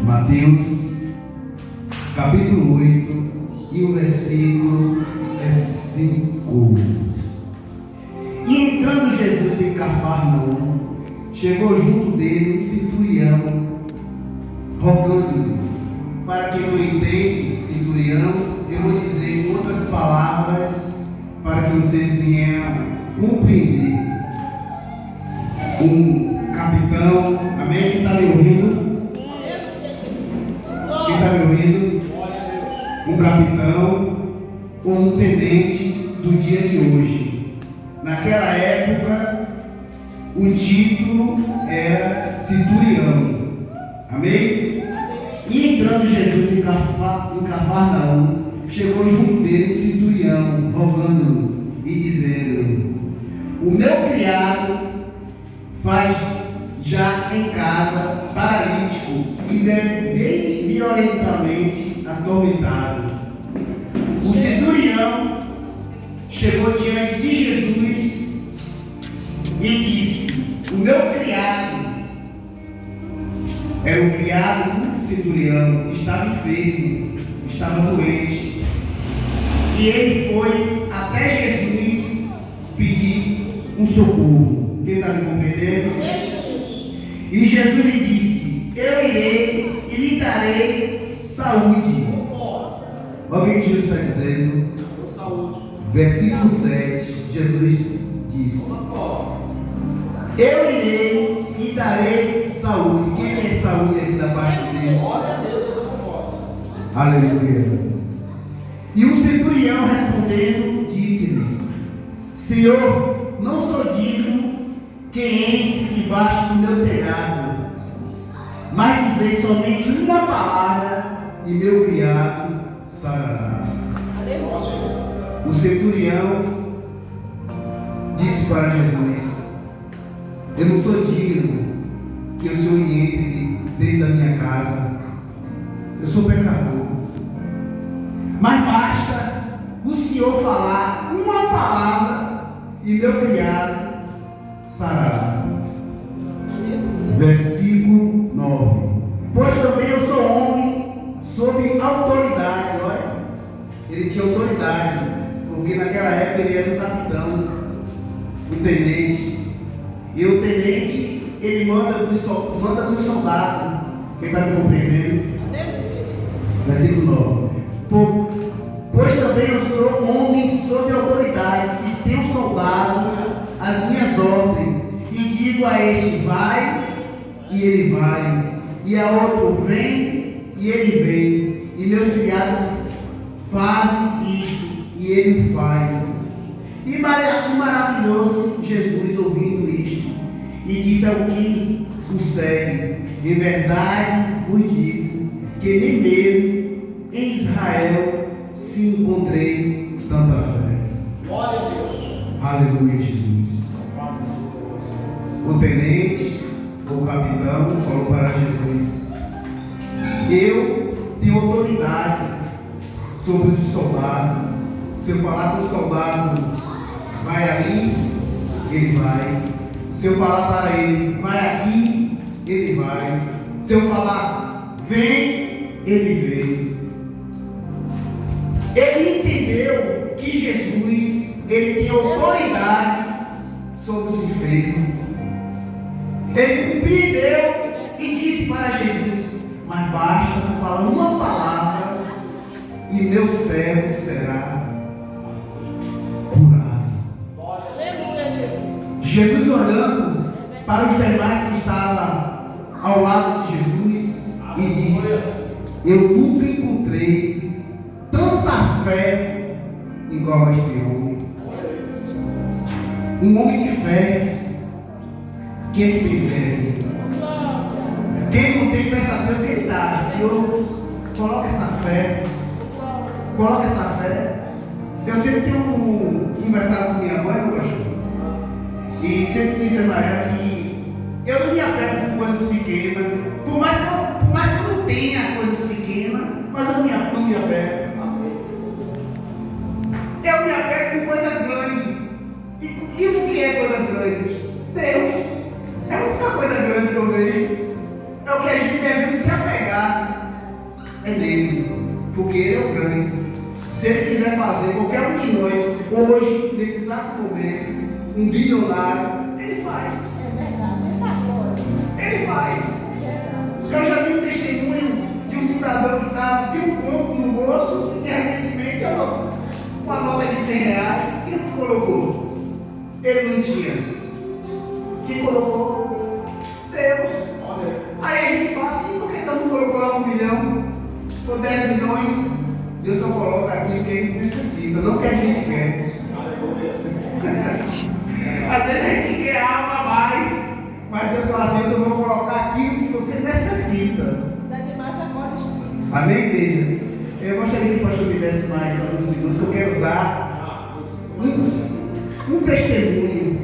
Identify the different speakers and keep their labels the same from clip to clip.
Speaker 1: Mateus, capítulo 8, e o versículo é 5. E entrando Jesus em Cafarnaum, chegou junto dele um centurião, rogando-lhe. Para quem não entende centurião, eu vou dizer em outras palavras, para que vocês venham compreender. Um capitão, amém? Quem está me ouvindo? Quem está me ouvindo? Um capitão ou um tenente do dia de hoje. Naquela época, o título era centurião, amém? E entrando Jesus em Cafarnaum, chegou junto dele um centurião, rogando-lhe e dizendo: o meu criado faz já em casa paralítico e bem violentamente atormentado. O centurião chegou diante de Jesus e disse: o meu criado, era o criado do centurião, estava enfermo, estava doente, e ele foi até Jesus pedir um socorro. Quem está me compreendendo? E Jesus lhe disse: eu irei e lhe darei saúde. Olha o que Jesus está dizendo. Saúde. Versículo 7, Jesus disse: eu irei e darei saúde. Quem quer saúde aqui da parte de Deus? Aleluia. E o centurião respondendo, disse-lhe: Senhor, não sou digno que entre debaixo do meu telhado, mas dizei somente uma palavra e meu criado sarará. O centurião disse para Jesus: eu não sou digno que o Senhor entre dentro da minha casa, eu sou pecador, mas basta o Senhor falar uma palavra e meu criado sarará. Versículo 9: pois também eu sou homem sob autoridade. Olha, ele tinha autoridade, porque naquela época ele era um capitão, um tenente, e o tenente ele manda dos soldados. Quem está me compreendendo? Versículo 9: pois também eu sou homem sob autoridade e tenho soldado as minhas ordens, e digo a este: vai, e ele vai, e a outro: vem, e ele vem, e meus criados fazem isto, e ele faz. E maravilhou-se Jesus ouvindo isto, e disse ao que o segue: em verdade vos digo que nem mesmo em Israel se encontrei tanta fé. Glória a Deus. Aleluia, Jesus. O tenente, o capitão, falou para Jesus: eu tenho autoridade sobre o soldado. Se eu falar para o soldado: vai ali, ele vai. Se eu falar para ele: vai aqui, ele vai. Se eu falar: vem, ele vem. Ele entendeu que Jesus, ele tem autoridade sobre os enfermos. Ele compreendeu e disse para Jesus: mas basta tu falar uma palavra e meu servo será curado. Jesus, olhando para os demais que estavam ao lado de Jesus, e disse: eu nunca encontrei tanta fé igual a este homem. Um homem de fé. Quem tem fé aqui? Quem não tem, peça a Deus que ele está: Senhor, coloca essa fé. Coloca essa fé. Eu sempre tenho conversado com minha mãe, meu pastor, e sempre disse a Maria que eu não me apego com coisas pequenas. Por mais que eu não tenha coisas pequenas, mas eu não me apego. Eu me apego com coisas grandes. E o que é coisas grandes? Deus. É a única coisa grande que eu vejo. É o que a gente deve se apegar. porque Ele é o grande. Se Ele quiser fazer qualquer um de nós, hoje, nesse exato momento, um bilionário, Ele faz.
Speaker 2: É verdade,
Speaker 1: Ele faz. Eu já vi um testemunho de um cidadão que estava sem um conto no bolso e recentemente uma nota de R$100. Quem colocou? Ele não tinha. Quem colocou? Deus. Aí a gente fala assim, por que Deus não colocou lá 1 milhão ou 10 milhões? Deus só coloca aquilo que a gente necessita, não o que a gente quer. Às vezes a gente quer algo a mais, mas Deus fala assim, eu vou colocar aquilo que você necessita. Amém, igreja? Eu gostaria que o pastor me desse mais alguns minutos, eu quero dar um testemunho.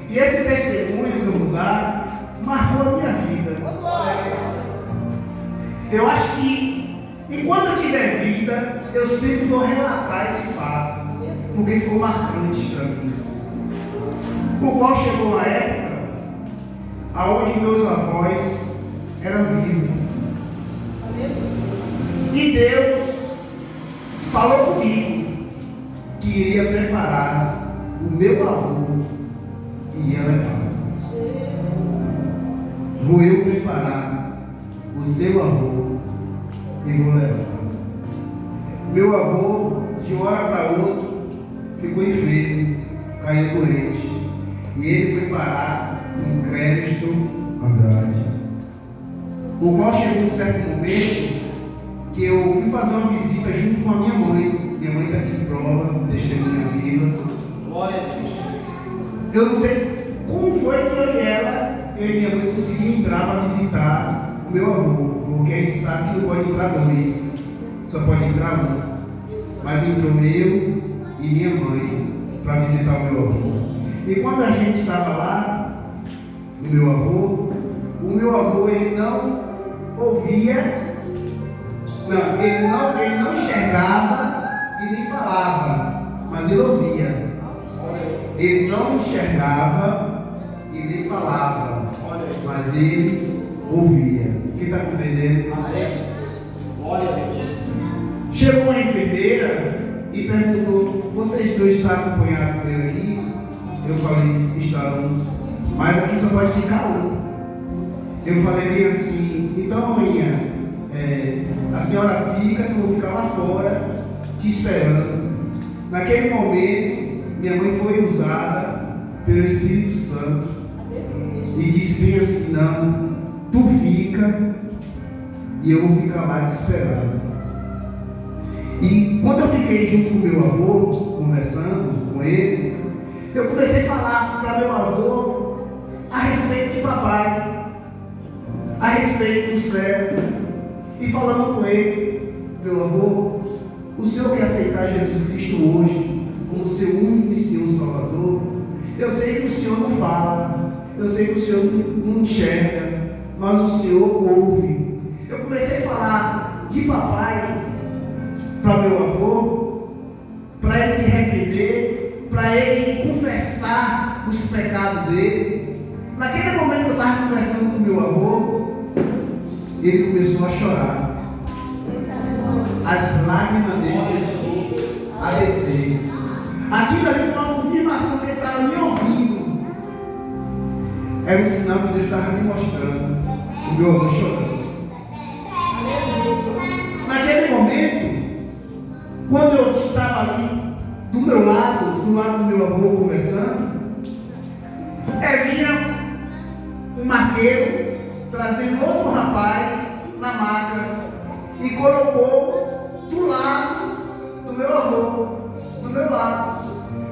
Speaker 1: E esse testemunho que eu vou dar marcou a minha vida. Eu acho que enquanto eu tiver vida, eu sempre vou relatar esse fato, porque ficou marcante para mim. O qual chegou uma época aonde meus avós eram vivos. E Deus falou comigo que iria preparar o meu avô e ia levar. Vou eu preparar o seu avô e vou levar. Meu avô, de uma hora para outra, ficou enfermo, caiu doente. E ele foi parar no Crédito Andrade. O qual chegou um certo momento que eu fui fazer uma visita junto com a minha mãe. Minha mãe está aqui em prova, testemunha viva. Glória a Deus. Eu não sei como foi que eu e minha mãe conseguimos entrar para visitar o meu avô, porque a gente sabe que não pode entrar dois, só pode entrar um. Mas entrou eu e minha mãe para visitar o meu avô. E quando a gente estava lá, o meu avô ele não ouvia. Não, ele não enxergava e nem falava, mas ele ouvia. Ele não enxergava e nem falava, mas ele ouvia. Quem está compreendendo? Glória a Deus. Chegou uma enfermeira e perguntou: vocês dois estão acompanhados com ele aqui? Eu falei: estamos, mas aqui só pode ficar um. Eu falei bem assim: então amanhã a senhora fica, que eu vou ficar lá fora te esperando. Naquele momento, minha mãe foi usada pelo Espírito Santo e disse bem assim: não, tu fica e eu vou ficar lá te esperando. E quando eu fiquei junto com meu avô, conversando com ele, eu comecei a falar para meu avô a respeito de papai, a respeito do céu. E falando com ele: meu avô, o senhor quer aceitar Jesus Cristo hoje como seu único e Senhor Salvador? Eu sei que o senhor não fala, eu sei que o senhor não enxerga, mas o senhor ouve. Eu comecei a falar de papai para meu avô, para ele se arrepender, para ele confessar os pecados dele. Naquele momento que eu estava conversando com meu avô, ele começou a chorar. As lágrimas dele começaram a descer. Aquilo ali foi uma confirmação que ele estava me ouvindo. Era um sinal que Deus estava me mostrando. O meu avô chorando. Naquele momento, quando eu estava ali do meu lado, do lado do meu avô conversando, vinha um maqueiro trazendo outro rapaz na maca e colocou do lado do meu avô, do meu lado.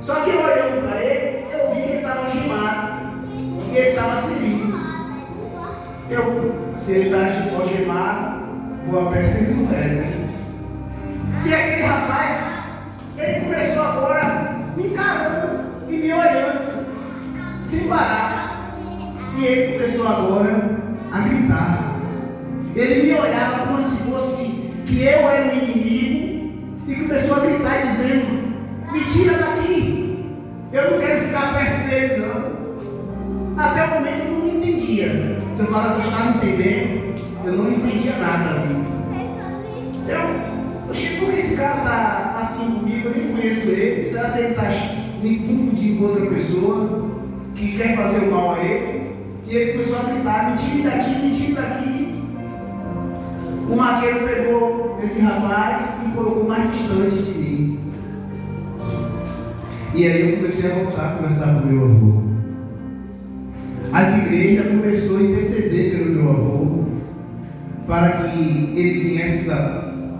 Speaker 1: Só que eu olhando para ele, eu vi que ele estava algemado e ele estava ferido. Se ele está algemado, boa peça ele não é, né? E aquele rapaz, ele começou agora me encarando e me olhando, sem parar. E ele começou agora a gritar. Ele me olhava como se fosse que eu era o inimigo e começou a gritar dizendo: me tira daqui, eu não quero ficar perto dele não. Até o momento eu não entendia. Se eu falar que eu estava entendendo, eu não entendia nada ali. Oxe, por que esse cara está assim comigo? Eu nem conheço ele. Será que ele está me confundindo com outra pessoa que quer fazer o mal a ele? E ele começou a gritar: me tire daqui, me tire daqui. O maqueiro pegou esse rapaz e colocou mais distante de mim. E aí eu comecei a voltar a conversar com meu avô. As igrejas começaram a interceder pelo meu avô para que ele viesse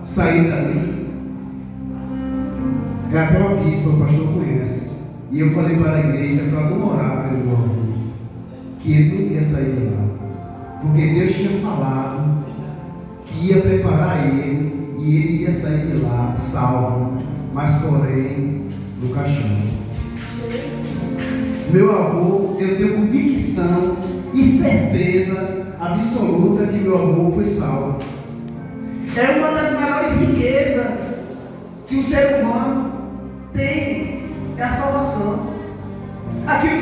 Speaker 1: sair dali. É até uma bispa, o pastor conhece. E eu falei para a igreja para não orar pelo meu avô, que ele não ia sair de lá, porque Deus tinha falado que ia preparar ele e ele ia sair de lá salvo, mas porém no caixão. Meu avô, eu tenho convicção e certeza absoluta que meu avô foi salvo. É uma das maiores riquezas que o ser humano tem, é a salvação. Aquilo